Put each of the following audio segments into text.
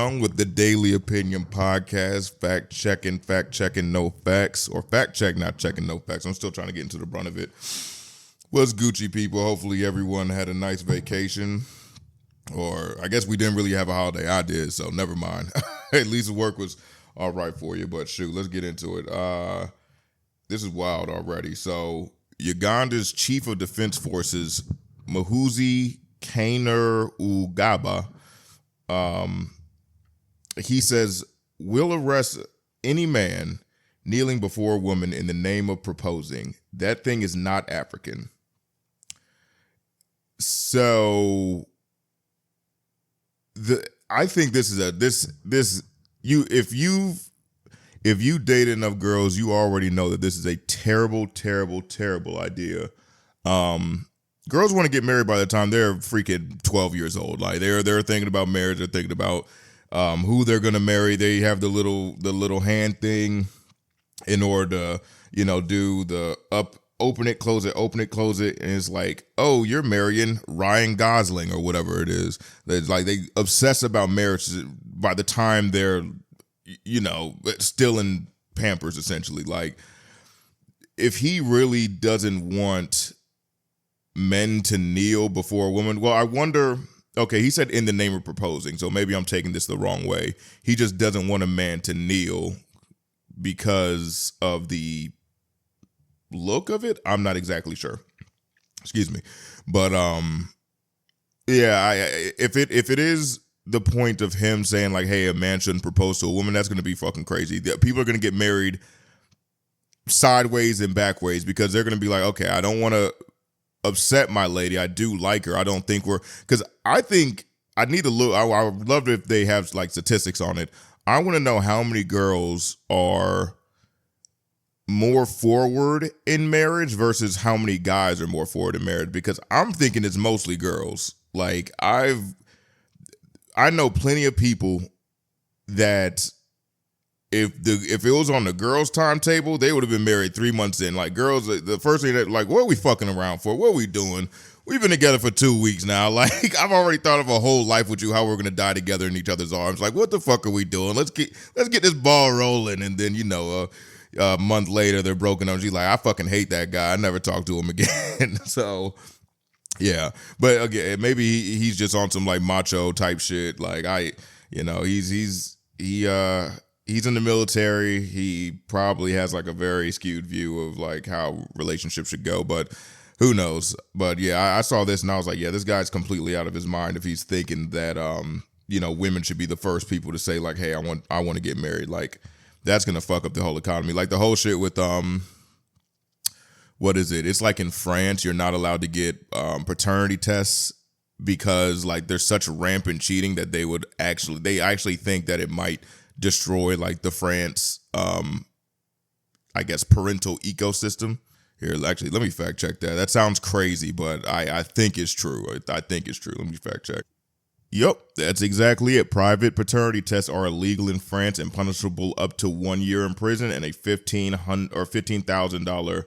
Young with the Daily Opinion Podcast. Fact checking, no facts. Or fact check, not checking, no facts. I'm still trying to get into the brunt of it. What's Gucci, people? Hopefully everyone had a nice vacation. Or I guess we didn't really have a holiday. I did, so never mind. At least the work was all right for you. But shoot, let's get into it. This is wild already. So Uganda's Chief of Defense Forces, Muhoozi Kainerugaba, he says, we'll arrest any man kneeling before a woman in the name of proposing. That thing is not African. So I think this is if you date enough girls, you already know that this is a terrible, terrible, terrible idea. Girls want to get married by the time they're freaking 12 years old. Like they're thinking about marriage. They're thinking about who they're gonna marry. They have the little hand thing in order to do the open it, close it, and it's like, oh, you're marrying Ryan Gosling or whatever it is. It's like they obsess about marriage by the time they're still in Pampers, essentially. Like, if he really doesn't want men to kneel before a woman, well, I wonder, okay, he said in the name of proposing, so maybe I'm taking this the wrong way. He just doesn't want a man to kneel because of the look of it. I'm not exactly sure. Excuse me. But if it is the point of him saying like, hey, a man shouldn't propose to a woman, that's going to be fucking crazy. People are going to get married sideways and backways because they're going to be like, okay, I don't want to upset my lady. I do like her. I don't think because I think I need to look. I would love it if they have like statistics on it. I want to know how many girls are more forward in marriage versus how many guys are more forward in marriage, because I'm thinking it's mostly girls. Like I know plenty of people that if it was on the girls' timetable, they would have been married 3 months in. Like girls, the first thing that like, what are we fucking around for? What are we doing? We've been together for 2 weeks now. Like I've already thought of a whole life with you, how we're gonna die together in each other's arms. Like what the fuck are we doing? Let's get this ball rolling. And then a month later they're broken up. She's like, I fucking hate that guy. I never talk to him again. So yeah, but again, maybe he's just on some like macho type shit. Like he's in the military. He probably has like a very skewed view of like how relationships should go, but who knows? But yeah, I saw this and I was like, yeah, this guy's completely out of his mind if he's thinking that women should be the first people to say like, hey, I want to get married. Like that's gonna fuck up the whole economy. Like the whole shit with what is it? It's like in France, you're not allowed to get paternity tests because like there's such rampant cheating that they actually think that it might destroy like the France I guess parental ecosystem. Here, actually, let me fact check that. That sounds crazy, but I think it's true. I think it's true. Let me fact check. Yep, that's exactly it. Private paternity tests are illegal in France and punishable up to 1 year in prison and a $15,000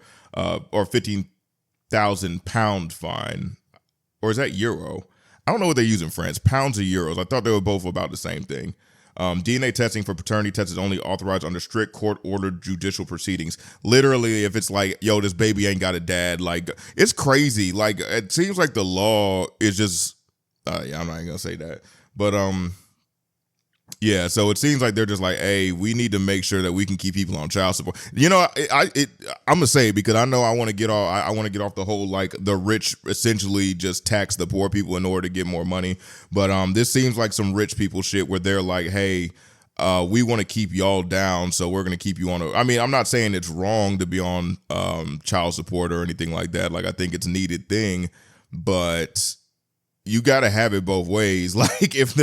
or £15,000 fine. Or is that euro? I don't know what they use in France. Pounds or euros? I thought they were both about the same thing. DNA testing for paternity tests is only authorized under strict court-ordered judicial proceedings. Literally, if it's like, yo, this baby ain't got a dad, like, it's crazy. Like, it seems like the law is just, yeah, I'm not even gonna say that. But, yeah, so it seems like they're just like, hey, we need to make sure that we can keep people on child support. I'm gonna say it because I know I want to get off the whole like the rich essentially just tax the poor people in order to get more money. But this seems like some rich people shit where they're like, hey, we want to keep y'all down, so we're gonna keep you on. I mean, I'm not saying it's wrong to be on child support or anything like that. Like I think it's a needed thing, but you got to have it both ways. Like if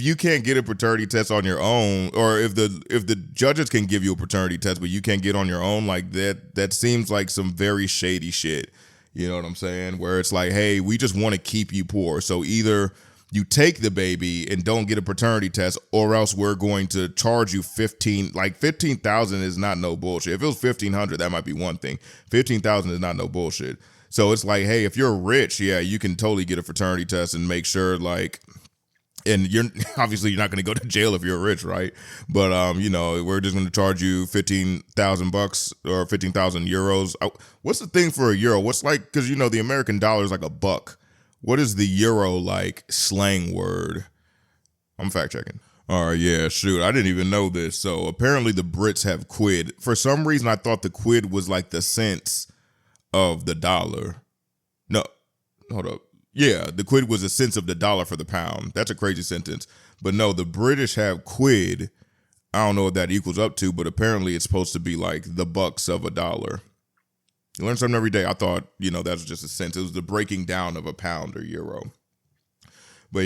you can't get a paternity test on your own, or if the judges can give you a paternity test but you can't get on your own, like that seems like some very shady shit. You know what I'm saying? Where it's like, hey, we just want to keep you poor. So either you take the baby and don't get a paternity test, or else we're going to charge you 15,000 is not no bullshit. If it was 1,500, that might be one thing. 15,000 is not no bullshit. So it's like, hey, if you're rich, yeah, you can totally get a fraternity test and make sure like and you're obviously you're not going to go to jail if you're rich, right? But we're just going to charge you $15,000 or 15,000 euros. What's the thing for a euro? What's like, because the American dollar is like a buck. What is the euro like slang word? I'm fact checking. All right, yeah, shoot, I didn't even know this. So apparently the Brits have quid. For some reason, I thought the quid was like the cents of the dollar. No, hold up. Yeah, the quid was a cents of the dollar for the pound. That's a crazy sentence. But no, the British have quid. I don't know what that equals up to, but apparently it's supposed to be like the bucks of a dollar. You learn something every day. I thought, that was just a sense. It was the breaking down of a pound or euro. But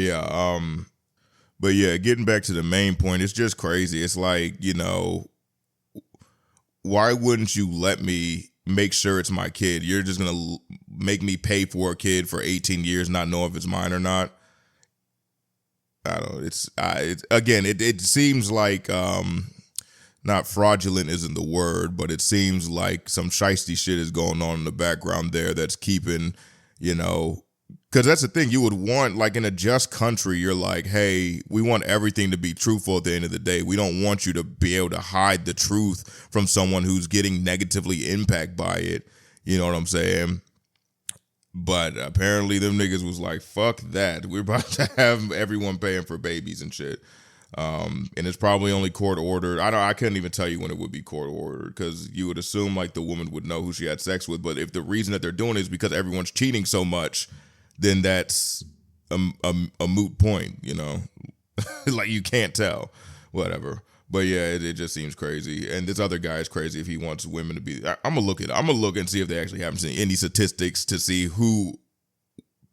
yeah, getting back to the main point, it's just crazy. It's like, why wouldn't you let me make sure it's my kid? You're just going to make me pay for a kid for 18 years, not know if it's mine or not. I don't know. It seems like, not fraudulent isn't the word, but it seems like some shiesty shit is going on in the background there that's keeping, because that's the thing you would want, like in a just country, you're like, hey, we want everything to be truthful at the end of the day. We don't want you to be able to hide the truth from someone who's getting negatively impacted by it. You know what I'm saying? But apparently them niggas was like, fuck that. We're about to have everyone paying for babies and shit. And it's probably only court ordered. I couldn't even tell you when it would be court ordered, because you would assume like the woman would know who she had sex with. But if the reason that they're doing it is because everyone's cheating so much, then that's a moot point, like you can't tell, whatever. But yeah, it just seems crazy. And this other guy is crazy if he wants women to be. I'm gonna look and see if they actually have any statistics to see who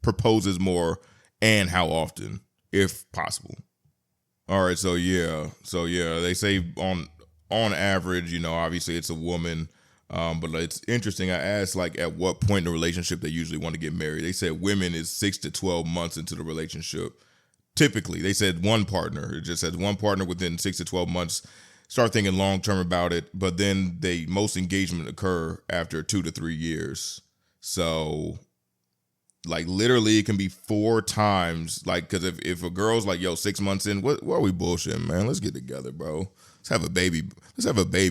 proposes more and how often, if possible. All right, so yeah, they say on average, obviously it's a woman, but it's interesting. I asked like at what point in the relationship they usually want to get married. They said women is 6 to 12 months into the relationship. Typically, they said one partner. It just says one partner within 6 to 12 months. Start thinking long term about it, but then most engagement occur after 2 to 3 years. So. Like literally it can be 4 times, like, because if a girl's like, yo, 6 months in, what are we bullshitting, man? Let's get together, bro. Let's have a baby,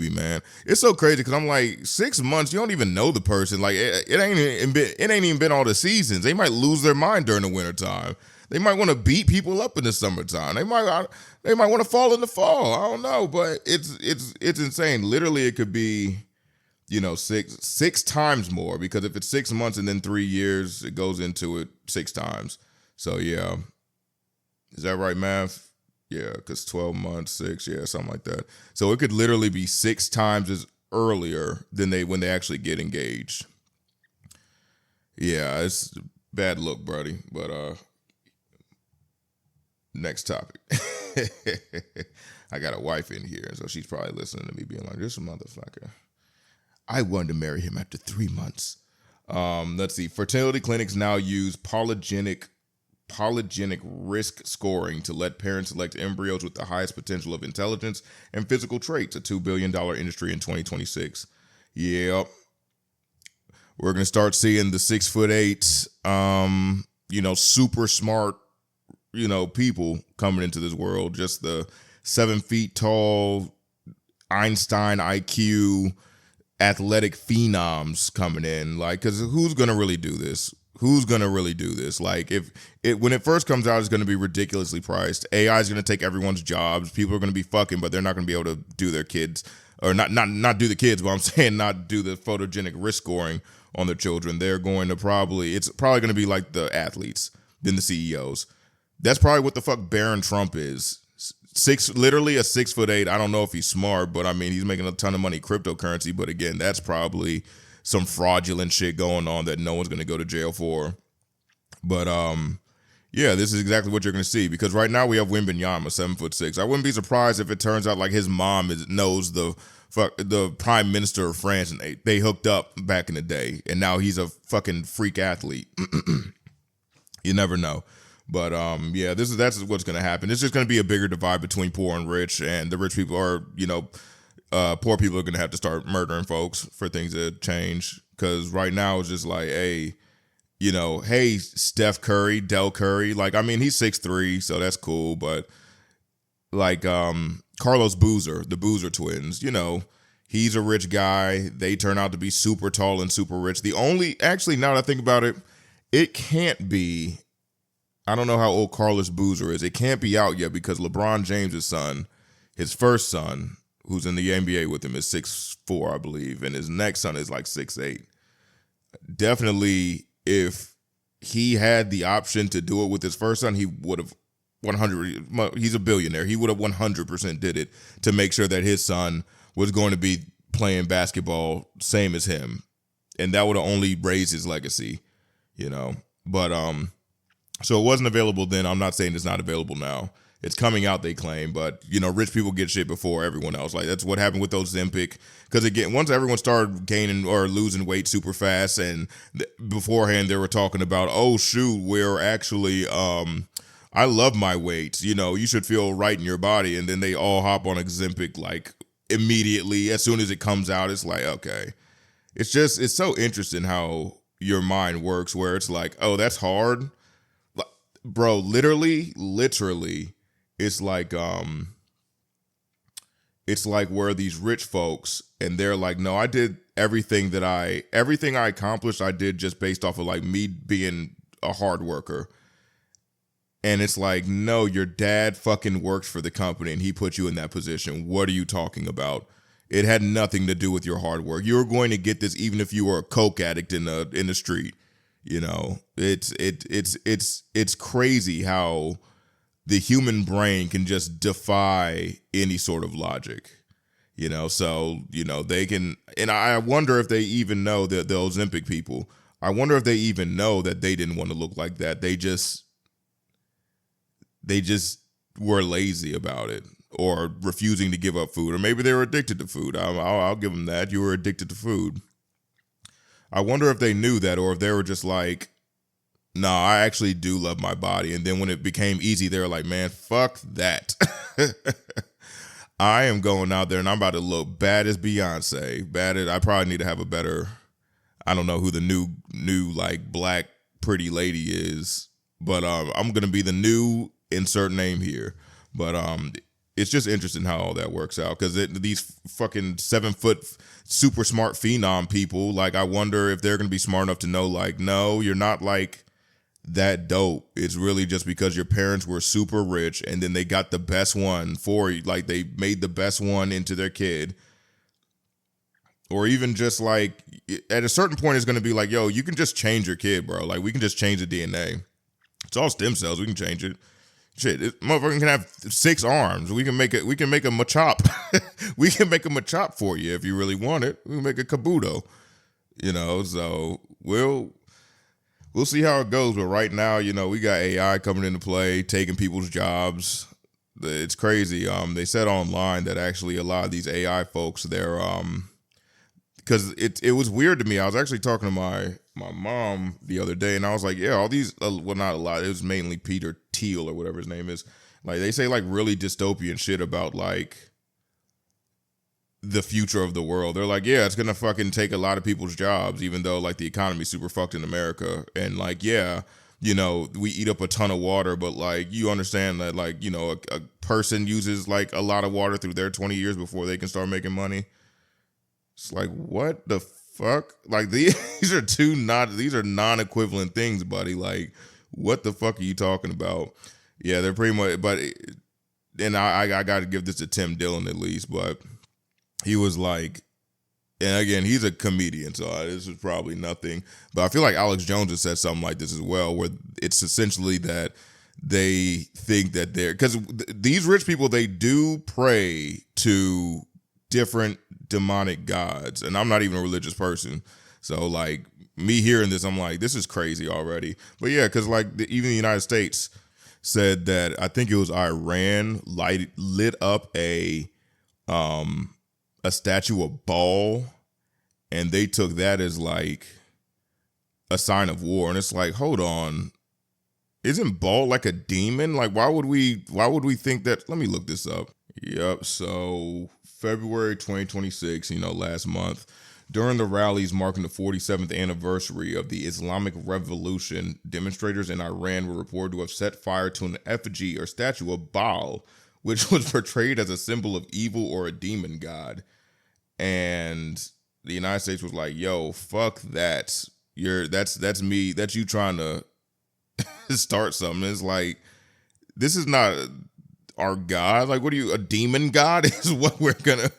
man. It's so crazy because I'm like, 6 months, you don't even know the person. Like it ain't even been all the seasons. They might lose their mind during the wintertime. They might want to beat people up in the summertime. They might want to fall in the fall. I don't know, but it's insane. Literally it could be, six times more, because if it's 6 months and then 3 years, it goes into it 6 times. So yeah, is that right, math? Yeah, because 12 months, 6, yeah, something like that. So it could literally be 6 times as earlier than when they actually get engaged. Yeah, it's a bad look, buddy. But next topic. I got a wife in here, so she's probably listening to me being like, this motherfucker. I wanted to marry him after 3 months. Let's see. Fertility clinics now use polygenic risk scoring to let parents select embryos with the highest potential of intelligence and physical traits. A $2 billion industry in 2026. Yep. We're going to start seeing the 6'8", super smart, people coming into this world. Just the 7 feet tall, Einstein IQ, athletic phenoms coming in, like, because who's gonna really do this? Like, when it first comes out, it's gonna be ridiculously priced. AI is gonna take everyone's jobs. People are gonna be fucking, but they're not gonna be able to do their kids, or not do the kids. But I'm saying not do the photogenic risk scoring on their children. They're going to it's probably gonna be like the athletes, then the CEOs. That's probably what the fuck Barron Trump is. Literally a 6'8". I don't know if he's smart, but I mean, he's making a ton of money cryptocurrency. But again, that's probably some fraudulent shit going on that no one's going to go to jail for. But yeah, this is exactly what you're going to see, because right now we have Wembanyama, 7'6". I wouldn't be surprised if it turns out like his mom knows the prime minister of France, and they hooked up back in the day, and now he's a fucking freak athlete. You never know. But yeah, that's what's going to happen. It's just going to be a bigger divide between poor and rich, and the rich people are, poor people are going to have to start murdering folks for things to change. Because right now it's just like, hey, hey, Steph Curry, Del Curry. Like, I mean, he's 6'3", so that's cool. But like Carlos Boozer, the Boozer twins, he's a rich guy. They turn out to be super tall and super rich. Actually, now that I think about it, it can't be, I don't know how old Carlos Boozer is. It can't be out yet because LeBron James' son, his first son, who's in the NBA with him, is 6'4", I believe. And his next son is like 6'8". Definitely, if he had the option to do it with his first son, he would have 100. He's a billionaire. He would have 100% did it to make sure that his son was going to be playing basketball same as him, and that would have only raised his legacy, But so it wasn't available then. I'm not saying it's not available now. It's coming out, they claim, but rich people get shit before everyone else. Like, that's what happened with Ozempic. Because again, once everyone started gaining or losing weight super fast, and beforehand they were talking about, oh shoot, we're actually, I love my weight. You should feel right in your body, and then they all hop on Ozempic like immediately as soon as it comes out. It's like, okay, it's so interesting how your mind works, where it's like, oh, that's hard, bro. Literally. It's like where these rich folks, and they're like, no, I did everything I accomplished, I did just based off of like me being a hard worker. And it's like, no, your dad fucking worked for the company and he put you in that position. What are you talking about? It had nothing to do with your hard work. You were going to get this even if you were a coke addict in the street. It's crazy how the human brain can just defy any sort of logic, so, they can, and I wonder if they even know that the Ozempic people, I wonder if they even know that they didn't want to look like that. They just were lazy about it or refusing to give up food, or maybe they were addicted to food. I'll give them that. You were addicted to food. I wonder if they knew that, or if they were just like, no, I actually do love my body. And then when it became easy, they were like, man, fuck that. I am going out there and I'm about to look bad as Beyonce. I probably need to have a better, I don't know who the new like black pretty lady is, but I'm going to be the new insert name here. But it's just interesting how all that works out, because these fucking 7-foot super smart phenom people, like, I wonder if they're going to be smart enough to know, like, no, you're not like that dope. It's really just because your parents were super rich and then they got the best one for you. Like, they made the best one into their kid. Or even just like at a certain point, it's going to be like, yo, you can just change your kid, bro. Like, we can just change the DNA. It's all stem cells. We can change it. Shit, this motherfucker can have 6 arms. We can make a Machop. We can make a Machop for you if you really want it. We can make a Kabuto. So we'll see how it goes. But right now, we got AI coming into play, taking people's jobs. It's crazy. They said online that actually a lot of these AI folks, they're because it was weird to me. I was actually talking to my mom the other day, and I was like, yeah, all these, well, not a lot. It was mainly Peter Thiel or whatever his name is. Like, they say like really dystopian shit about like the future of the world. They're like, yeah, it's gonna fucking take a lot of people's jobs, even though like the economy's super fucked in America. And like, yeah, we eat up a ton of water, but like, you understand that like, a person uses like a lot of water through their 20 years before they can start making money. It's like, what the fuck? Like, these are non-equivalent things, buddy. Like, what the fuck are you talking about? Yeah, they're pretty much, but, and I got to give this to Tim Dillon at least, but he was like, and again, he's a comedian, so this is probably nothing, but I feel like Alex Jones has said something like this as well, where it's essentially that they think that because these rich people, they do pray to different demonic gods, and I'm not even a religious person, so like me hearing this, I'm like, this is crazy already. But yeah, because like even the United States said that, I think it was Iran lit up a statue of Baal, and they took that as like a sign of war. And it's like, hold on, isn't Baal like a demon? Like, why would we think that? Let me look this up. Yep. So February 2026, last month, During the rallies marking the 47th anniversary of the Islamic Revolution, demonstrators in Iran were reported to have set fire to an effigy or statue of Baal, which was portrayed as a symbol of evil or a demon god. And the United States was like, "Yo, fuck that. That's me. That's you trying to start something." It's like, this is not our God. Like, what are you, a demon god? Is what we're gonna.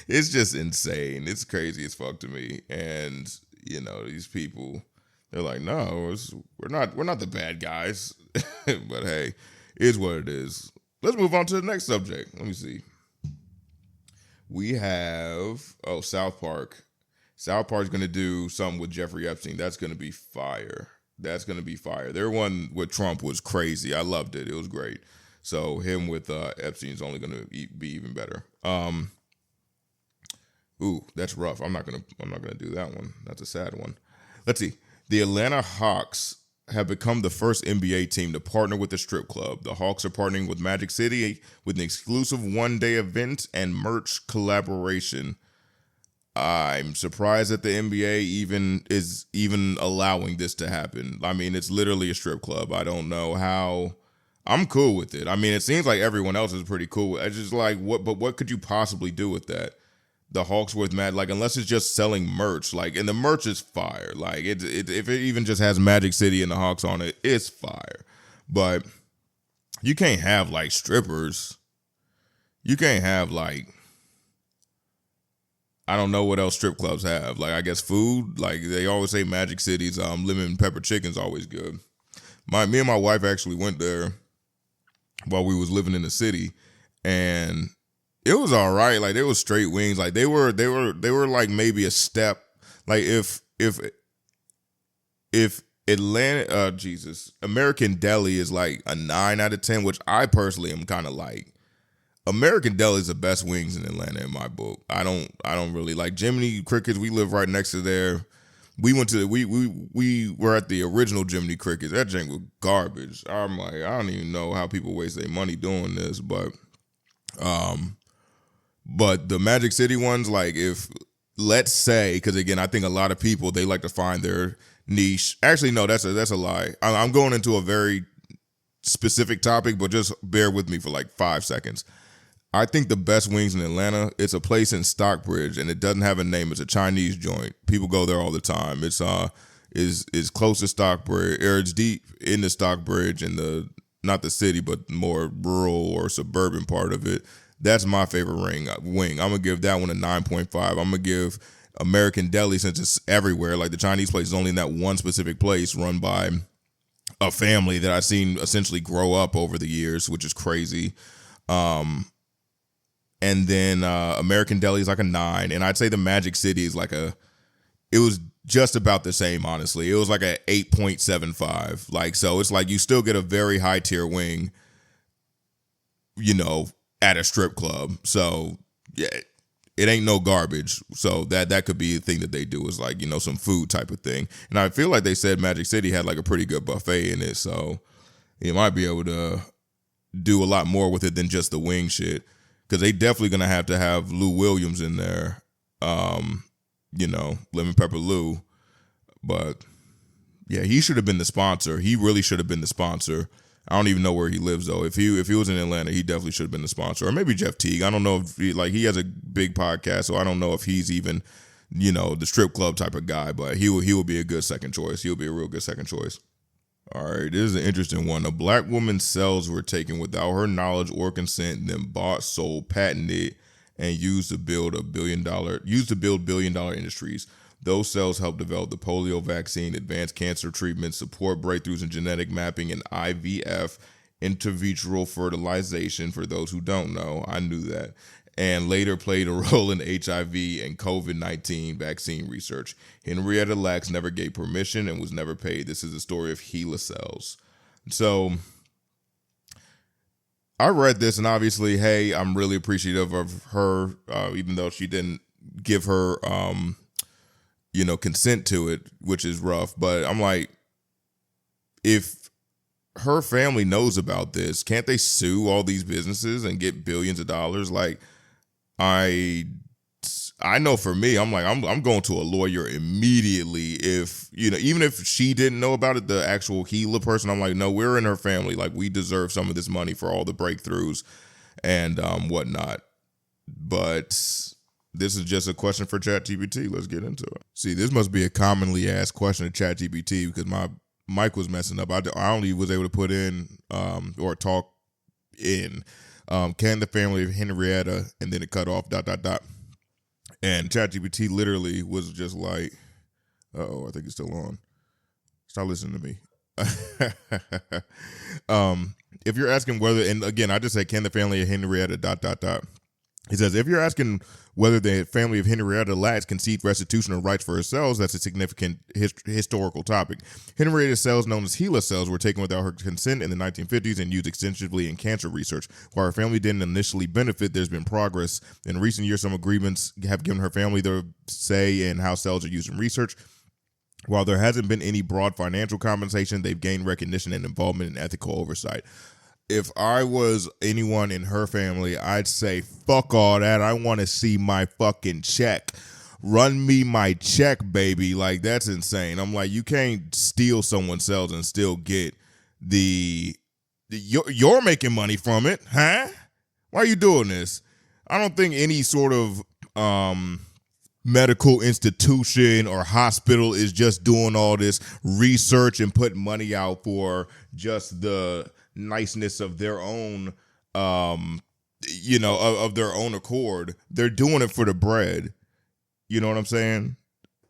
It's just insane. It's crazy as fuck to me. And these people, they're like, no, we're not the bad guys. But hey, it is what it is. Let's move on to the next subject. Let me see. We have South Park. South Park's gonna do something with Jeffrey Epstein. That's gonna be fire. That's going to be fire. Their one with Trump was crazy. I loved it. It was great. So him with Epstein's only going to be even better. Ooh, that's rough. I'm not gonna do that one. That's a sad one. Let's see. The Atlanta Hawks have become the first NBA team to partner with a strip club. The Hawks are partnering with Magic City with an exclusive one-day event and merch collaboration. I'm surprised that the NBA is allowing this to happen. I mean, it's literally a strip club. I don't know how. I'm cool with it. I mean, it seems like everyone else is pretty cool. It's just like, what could you possibly do with that? The Hawks with unless it's just selling merch, and the merch is fire. Like, if it even just has Magic City and the Hawks on it, it's fire. But you can't have strippers. You can't have I don't know what else strip clubs have. I guess food. They always say Magic City's lemon pepper chicken's always good. Me and my wife actually went there while we was living in the city, and it was all right. There was straight wings. They were maybe a step. If Atlanta, American Deli is a 9 out of 10, which I personally am kind of like. American Deli is the best wings in Atlanta in my book. I don't really like Jiminy Crickets. We live right next to there. We went to we were at the original Jiminy Crickets. That jank was garbage. I'm like, I don't even know how people waste their money doing this, but the Magic City ones, if let's say, because again, I think a lot of people, they like to find their niche. Actually, no, that's a lie. I'm going into a very specific topic, but just bear with me for 5 seconds. I think the best wings in Atlanta, it's a place in Stockbridge, and it doesn't have a name. It's a Chinese joint. People go there all the time. It's is close to Stockbridge, or it's deep into Stockbridge in not the city, but more rural or suburban part of it. That's my favorite wing. I'm gonna give that one a 9.5. I'm gonna give American Deli, since it's everywhere. The Chinese place is only in that one specific place, run by a family that I've seen essentially grow up over the years, which is crazy. And then American Deli is a 9, and I'd say the Magic City is it was just about the same, honestly. It was a 8.75. So it's you still get a very high tier wing, at a strip club. So yeah, it ain't no garbage. So that could be a thing that they do, is some food type of thing. And I feel like they said Magic City had a pretty good buffet in it, so you might be able to do a lot more with it than just the wing shit. Because they definitely gonna have to have Lou Williams in there, Lemon Pepper Lou. But yeah, he should have been the sponsor. He really should have been the sponsor. I don't even know where he lives though. If he was in Atlanta, he definitely should have been the sponsor, or maybe Jeff Teague. I don't know if he has a big podcast, so I don't know if he's even the strip club type of guy. But he will be a good second choice. He'll be a real good second choice. All right, this is an interesting one. A black woman's cells were taken without her knowledge or consent, then bought, sold, patented, and used to build billion-dollar industries. Those cells helped develop the polio vaccine, advance cancer treatment, support breakthroughs in genetic mapping, and IVF, intravitreal fertilization. For those who don't know, I knew that. And later played a role in HIV and COVID-19 vaccine research. Henrietta Lacks never gave permission and was never paid. This is the story of Gila cells. So I read this, and obviously, hey, I'm really appreciative of her, even though she didn't give her, consent to it, which is rough. But I'm like, if her family knows about this, can't they sue all these businesses and get billions of dollars? I I know for me, I'm like, I'm going to a lawyer immediately. If, even if she didn't know about it, the actual Gila person, I'm like, no, we're in her family. Like, we deserve some of this money for all the breakthroughs and whatnot. But this is just a question for ChatGPT. Let's get into it. See, this must be a commonly asked question to ChatGPT because my mic was messing up. I only was able to put in or talk in, can the family of Henrietta, and then it cut off ... And ChatGPT literally was just like, I think it's still on. Stop listening to me. If you're asking whether, and again, I just say, can the family of Henrietta ... He says, if you're asking whether the family of Henrietta Lacks concede restitution or rights for her cells, that's a significant historical topic. Henrietta's cells, known as HeLa cells, were taken without her consent in the 1950s and used extensively in cancer research. While her family didn't initially benefit, there's been progress. In recent years, some agreements have given her family their say in how cells are used in research. While there hasn't been any broad financial compensation, they've gained recognition and involvement in ethical oversight. If I was anyone in her family, I'd say, fuck all that. I want to see my fucking check. Run me my check, baby. Like, that's insane. I'm like, you can't steal someone's cells and still get you're making money from it, huh? Why are you doing this? I don't think any sort of medical institution or hospital is just doing all this research and putting money out for just the niceness of their own, of their own accord. They're doing it for the bread. You know what I'm saying?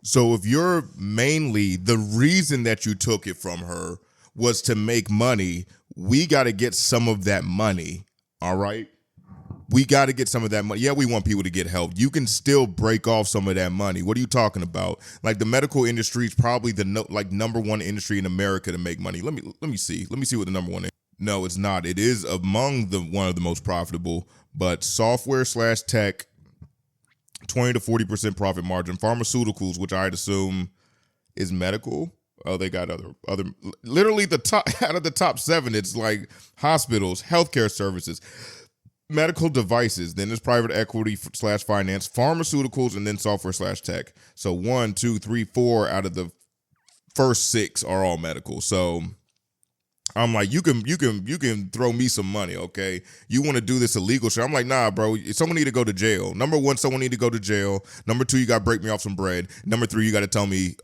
So if you're mainly the reason that you took it from her was to make money, we got to get some of that money. All right. We got to get some of that money. Yeah, we want people to get help. You can still break off some of that money. What are you talking about? Like, the medical industry is probably the number one industry in America to make money. Let me see. Let me see what the number one is. No, it's not. It is among one of the most profitable, but software/tech, 20 to 40% profit margin. Pharmaceuticals, which I'd assume is medical. Oh, they got other literally the top out of the top 7. It's like hospitals, healthcare services, medical devices. Then there's private equity/finance, pharmaceuticals, and then software/tech. So 1, 2, 3, 4 out of the first 6 are all medical. So I'm like, you can throw me some money, okay? You want to do this illegal shit? I'm like, nah, bro. Someone need to go to jail. Number 1, someone need to go to jail. Number 2, you got to break me off some bread. Number 3, you got to tell me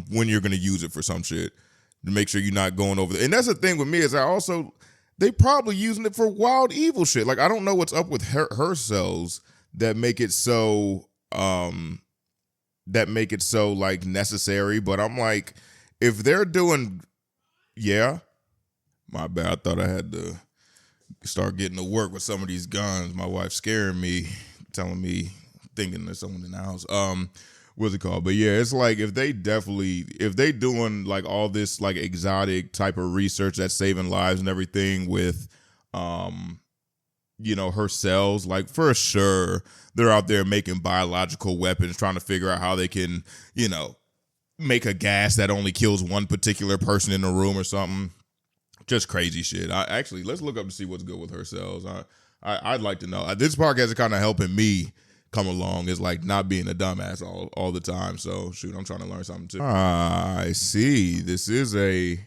when you're gonna use it for some shit to make sure you're not going over there. And that's the thing with me is they probably using it for wild evil shit. Like, I don't know what's up with her cells that make it so like necessary. But I'm like, if they're doing, yeah. My bad. I thought I had to start getting to work with some of these guns. My wife's scaring me, telling me, thinking there's someone in the house. What's it called? But yeah, it's like if they doing like all this like exotic type of research that's saving lives and everything with, her cells, like for sure they're out there making biological weapons, trying to figure out how they can, make a gas that only kills one particular person in the room or something. Just crazy shit. Let's look up to see what's good with her cells. I'd like to know. This podcast is kind of helping me come along. Is like not being a dumbass all the time. So shoot, I'm trying to learn something too. I see. This is a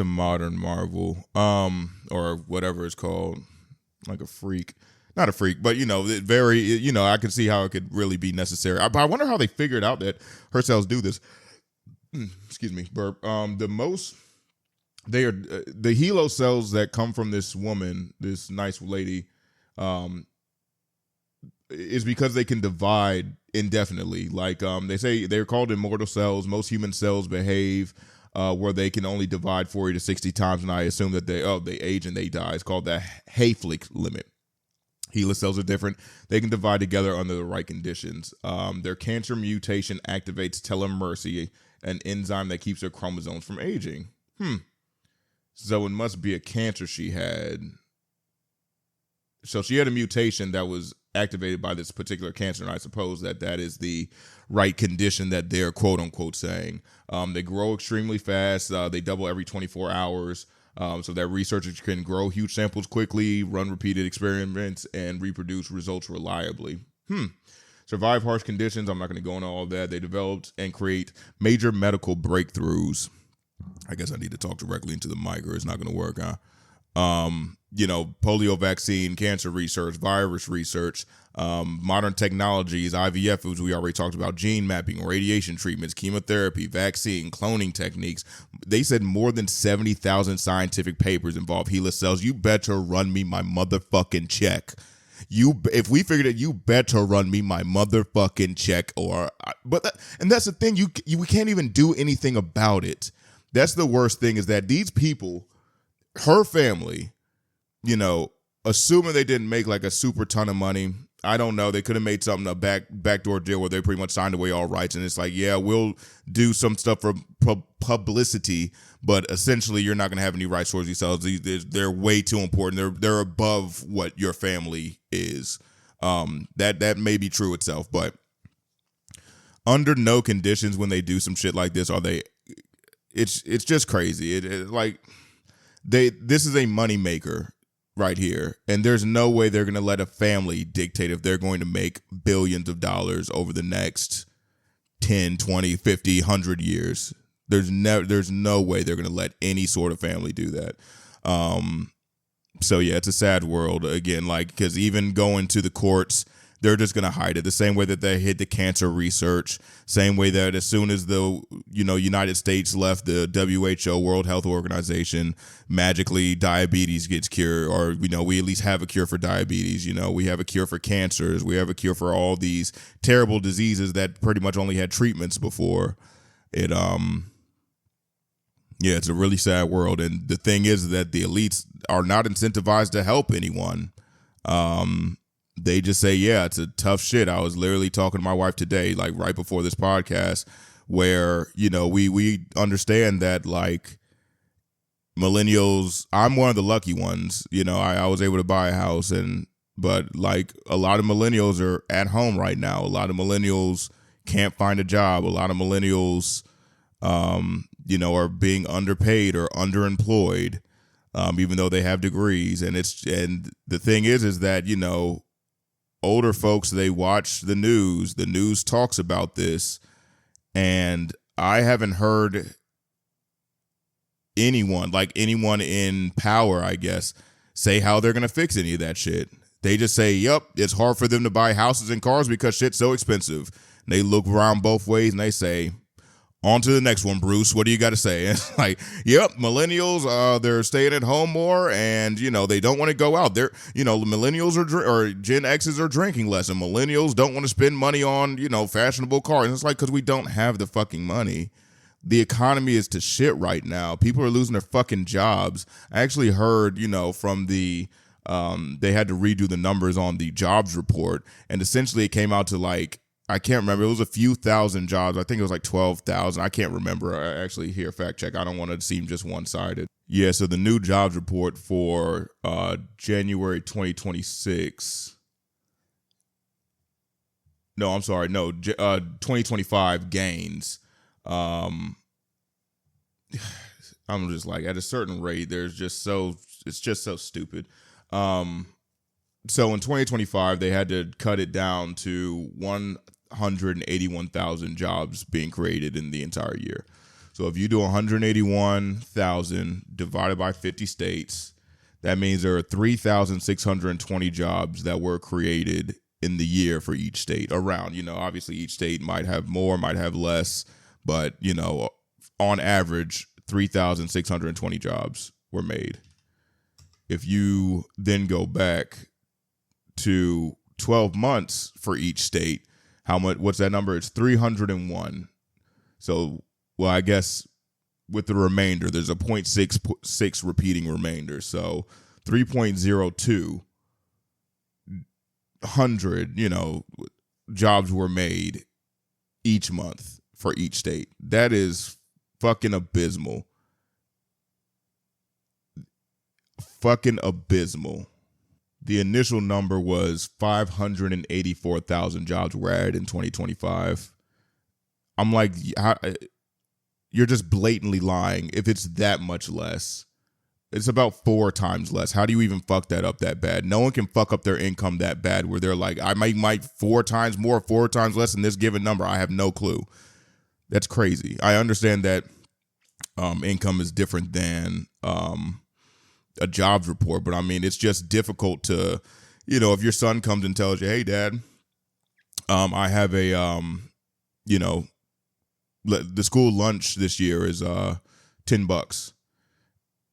modern marvel, or whatever it's called, like a freak. Not a freak, but I can see how it could really be necessary. I wonder how they figured out that her cells do this. Excuse me, burp. They are the HeLa cells that come from this woman, this nice lady, is because they can divide indefinitely. Like they say, they're called immortal cells. Most human cells behave where they can only divide 40 to 60 times, and I assume that they age and they die. It's called the Hayflick limit. HeLa cells are different. They can divide together under the right conditions. Their cancer mutation activates telomerase, an enzyme that keeps their chromosomes from aging. So it must be a cancer she had. So she had a mutation that was activated by this particular cancer, and I suppose that is the right condition that they're quote unquote saying. They grow extremely fast. They double every 24 hours. So that researchers can grow huge samples quickly, run repeated experiments, and reproduce results reliably. survive harsh conditions. I'm not going to go into all of that. They developed and create major medical breakthroughs. I guess I need to talk directly into the mic or it's not going to work, huh? Polio vaccine, cancer research, virus research, modern technologies, IVF, as we already talked about, gene mapping, radiation treatments, chemotherapy, vaccine, cloning techniques. They said more than 70,000 scientific papers involve HeLa cells. You better run me my motherfucking check. If we figured it, you better run me my motherfucking check. And that's the thing. We can't even do anything about it. That's the worst thing, is that these people, her family, assuming they didn't make like a super ton of money, I don't know. They could have made something, a backdoor deal where they pretty much signed away all rights. And it's like, yeah, we'll do some stuff for publicity, but essentially you're not going to have any rights towards these cells. They're way too important. They're above what your family is. That may be true itself, but under no conditions when they do some shit like this are they. It's just crazy. This is a moneymaker right here, and there's no way they're going to let a family dictate if they're going to make billions of dollars over the next 10, 20, 50, 100 years. There's no way they're going to let any sort of family do that. So yeah, it's a sad world again, because even going to the courts, they're just going to hide it the same way that they hid the cancer research, same way that as soon as the United States left the WHO, World Health Organization, magically diabetes gets cured, or we at least have a cure for diabetes. We have a cure for cancers, we have a cure for all these terrible diseases that pretty much only had treatments before. It's a really sad world, and the thing is that the elites are not incentivized to help anyone. They just say, yeah, it's a tough shit. I was literally talking to my wife today, right before this podcast, where, we understand that, millennials, I'm one of the lucky ones. I was able to buy a house, but a lot of millennials are at home right now. A lot of millennials can't find a job. A lot of millennials, are being underpaid or underemployed, even though they have degrees. And the thing is that, older folks, they watch the news. The news talks about this, and I haven't heard anyone in power, I guess, say how they're going to fix any of that shit. They just say, yep, it's hard for them to buy houses and cars because shit's so expensive. And they look around both ways and they say, on to the next one, Bruce. What do you got to say? And it's like, yep, millennials, they're staying at home more, and they don't want to go out. They're, millennials or Gen X's are drinking less, and millennials don't want to spend money on, fashionable cars. And it's because we don't have the fucking money. The economy is to shit right now. People are losing their fucking jobs. I actually heard, from the they had to redo the numbers on the jobs report, and essentially it came out to I can't remember. It was a few thousand jobs. I think it was 12,000. I can't remember. I actually hear fact check. I don't want to seem just one-sided. Yeah, so the new jobs report for January 2026. No, I'm sorry. No, 2025 gains. I'm just at a certain rate, it's just so stupid. So in 2025, they had to cut it down to 181,000 jobs being created in the entire year. So if you do 181,000 divided by 50 states, that means there are 3,620 jobs that were created in the year for each state around. Obviously each state might have more, might have less, but, on average, 3,620 jobs were made. If you then go back to 12 months for each state, what's that number? It's 301. So, well, I guess with the remainder, there's a 0.66 repeating remainder. So 3.02 jobs were made each month for each state. That is fucking abysmal. Fucking abysmal. The initial number was 584,000 jobs were added in 2025. I'm you're just blatantly lying if it's that much less. It's about 4 times less. How do you even fuck that up that bad? No one can fuck up their income that bad where they're like, I might 4 times more, 4 times less than this given number. I have no clue. That's crazy. I understand that income is different than a jobs report, but I mean, it's just difficult to, if your son comes and tells you, hey, Dad, I have a, the school lunch this year is $10.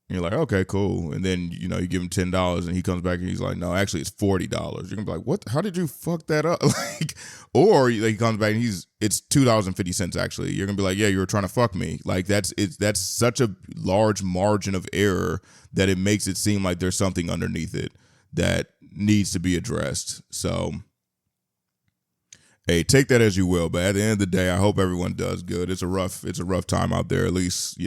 And you're like, okay, cool. And then, you give him $10 and he comes back and he's like, no, actually it's $40. You're gonna be like, what? How did you fuck that up? Or he comes back and it's $2.50 actually. You're gonna be like, yeah, you were trying to fuck me. Like that's such a large margin of error that it makes it seem like there's something underneath it that needs to be addressed. So, hey, take that as you will. But at the end of the day, I hope everyone does good. It's a rough time out there, at least,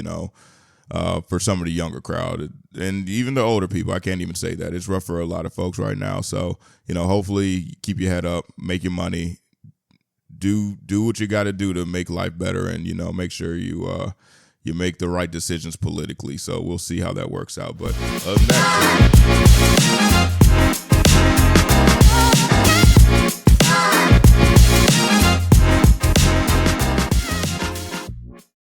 for some of the younger crowd and even the older people. I can't even say that. It's rough for a lot of folks right now. So, hopefully keep your head up, make your money, do what you got to do to make life better, and, make sure you make the right decisions politically. So we'll see how that works out. But other than that,